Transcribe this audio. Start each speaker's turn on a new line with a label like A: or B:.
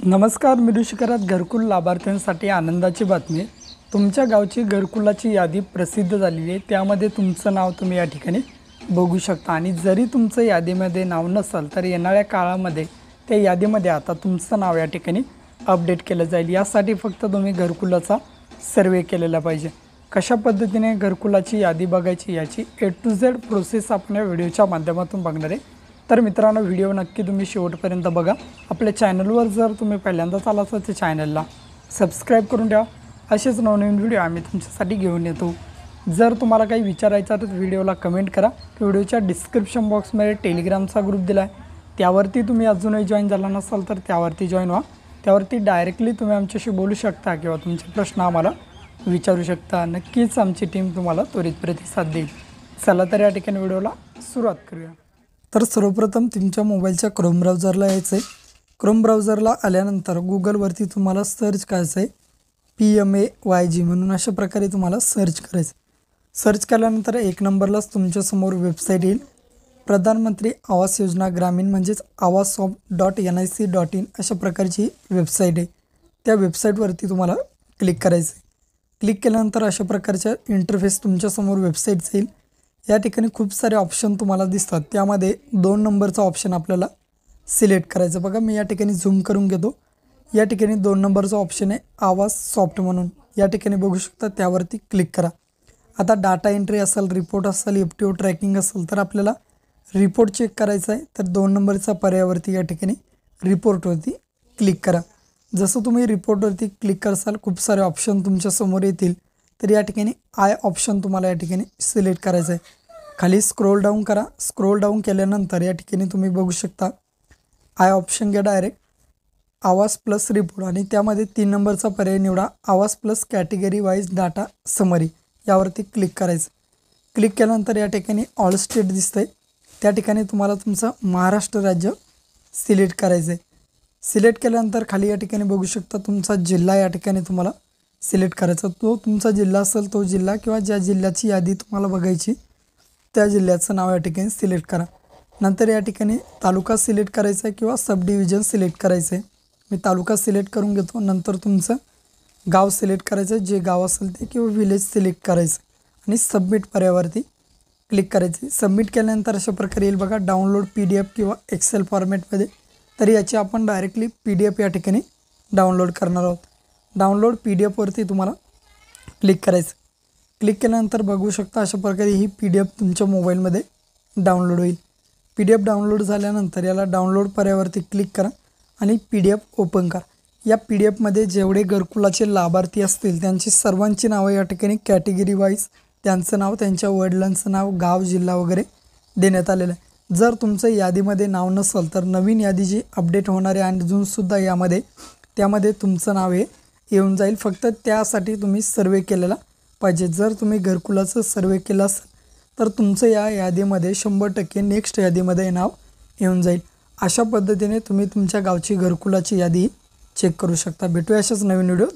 A: नमस्कार, मी ऋषिकरात घरकुल लाभार्थ्यांसाठी आनंदाची बातमी आहे। तुमच्या गावची घरकुलाची यादी प्रसिद्ध झालेली आहे। त्यामध्ये तुमचं नाव तुम्ही या ठिकाणी बघू शकता आणि जरी तुमचं यादीमध्ये नाव नसेल तर येणाऱ्या काळामध्ये त्या यादीमध्ये आता तुमचं नाव या ठिकाणी अपडेट केलं जाईल। यासाठी फक्त तुम्ही घरकुलाचा सर्वे केलेला पाहिजे। कशा पद्धतीने घरकुलाची यादी बघायची याची A to Z प्रोसेस आपण या व्हिडिओच्या माध्यमातून बघणार आहे। तर मित्रांनो, व्हिडिओ नक्की तुम्ही शेवटपर्यंत बघा। आपल्या चॅनलवर जर तुम्ही पहिल्यांदाच आलात तर चॅनलला सबस्क्राइब करून ठेवा। असेच नवनवीन व्हिडिओ आम्ही तुमच्यासाठी घेऊन येतो। जर तुम्हाला काही विचारायचं तर व्हिडिओला कमेंट करा। व्हिडिओच्या डिस्क्रिप्शन बॉक्समध्ये टेलिग्रामचा ग्रुप दिला आहे, त्यावरती तुम्ही अजूनही जॉईन झाला नसाल तर त्यावरती जॉईन व्हा। त्यावरती डायरेक्टली तुम्ही आमच्याशी बोलू शकता किंवा तुमचे प्रश्न आम्हाला विचारू शकता। नक्कीच आमची टीम तुम्हाला त्वरित प्रतिसाद देईल। चला तर या ठिकाणी व्हिडिओला सुरुवात करूया। तर सर्वप्रथम तुमच्या मोबाईलच्या क्रोम ब्राउझरला यायचं आहे। क्रोम ब्राउझरला आल्यानंतर गुगलवरती तुम्हाला सर्च करायचं आहे PMAYG म्हणून। अशा प्रकारे तुम्हाला सर्च करायचं। सर्च केल्यानंतर एक नंबरलाच तुमच्यासमोर वेबसाईट येईल, प्रधानमंत्री आवास योजना ग्रामीण म्हणजेच awasoft.nic.in अशा प्रकारची वेबसाईट आहे। त्या वेबसाईटवरती तुम्हाला क्लिक करायचं आहे। क्लिक केल्यानंतर अशा प्रकारच्या इंटरफेस तुमच्यासमोर वेबसाईट येईल। या ठिकाणी खूप सारे ऑप्शन तुम्हाला दिसतात, त्यामध्ये 2 नंबरचा ऑप्शन आपल्याला सिलेक्ट करायचं। बघा, मी या ठिकाणी झूम करून घेतो। या ठिकाणी 2 नंबरचा ऑप्शन आहे आवास सॉफ्ट म्हणून, या ठिकाणी बघू शकता, त्यावरती क्लिक करा। आता डाटा एंट्री असेल, रिपोर्ट असेल, FTO ट्रॅकिंग असेल तर आपल्याला रिपोर्ट चेक करायचा आहे, तर 2 नंबरचा पर्यायावरती या ठिकाणी रिपोर्टवरती क्लिक करा। जसं तुम्ही रिपोर्टवरती क्लिक करसाल खूप सारे ऑप्शन तुमच्यासमोर येतील, तर या ठिकाणी आय ऑप्शन तुम्हाला या ठिकाणी सिलेक्ट करायचं आहे। खाली स्क्रोल डाऊन करा। स्क्रोल डाऊन केल्यानंतर या ठिकाणी तुम्ही बघू शकता आय ऑप्शन घ्या, डायरेक्ट आवास प्लस रिपोर्ट आणि त्यामध्ये 3 नंबरचा पर्याय निवडा, आवास plus category wise data summary, यावरती क्लिक करायचं। क्लिक केल्यानंतर या ठिकाणी ऑल स्टेट दिसतंय, त्या ठिकाणी तुम्हाला तुमचं महाराष्ट्र राज्य सिलेक्ट करायचं आहे। सिलेक्ट केल्यानंतर खाली या ठिकाणी बघू शकता तुमचा जिल्हा या ठिकाणी तुम्हाला सिलेक्ट करायचा। तो तुमचा जिल्हा असेल तो जिल्हा किंवा ज्या जिल्ह्याची यादी तुम्हाला बघायची त्या जिल्ह्याचं नाव या ठिकाणी सिलेक्ट करा। नंतर या ठिकाणी तालुका सिलेक्ट करायचा आहे किंवा सब डिव्हिजन सिलेक्ट करायचं आहे। मी तालुका सिलेक्ट करून घेतो। नंतर तुमचं गाव सिलेक्ट करायचं आहे, जे गाव असेल ते, किंवा विलेज सिलेक्ट करायचं आणि सबमिट पर्यायावरती क्लिक करायचे। सबमिट केल्यानंतर अशा प्रकारे येईल बघा, डाउनलोड PDF किंवा एक्सेल फॉर्मॅटमध्ये। तर याची आपण डायरेक्टली PDF या ठिकाणी डाउनलोड करणार आहोत। डाउनलोड PDFवरती तुम्हाला क्लिक करायचं। क्लिक केल्यानंतर बघू शकता अशा प्रकारे ही PDF तुमच्या मोबाईलमध्ये डाउनलोड होईल। PDF डाउनलोड झाल्यानंतर याला डाउनलोड पर्यायावरती क्लिक करा आणि PDF ओपन करा। या PDFमध्ये जेवढे घरकुलाचे लाभार्थी असतील त्यांची सर्वांची नावं या ठिकाणी कॅटेगरी वाईज, त्यांचं नाव, त्यांच्या वडिलांचं नाव, गाव, जिल्हा वगैरे देण्यात आलेलं आहे। जर तुमचं यादीमध्ये नाव नसेल तर नवीन यादी जी अपडेट होणार आहे आणि अजूनसुद्धा त्यामध्ये तुमचं नाव हे येऊन जाईल। फक्त त्यासाठी तुम्ही सर्वे केलेला पाहिजे। जर तुम्ही घरकुलाचं सर्वे केलं असेल तर तुमचं या यादीमध्ये 100% नेक्स्ट यादीमध्ये नाव येऊन जाईल। अशा पद्धतीने तुम्ही तुमच्या गावची घरकुलाची यादी चेक करू शकता। भेटूया अशाच नवीन व्हिडिओ।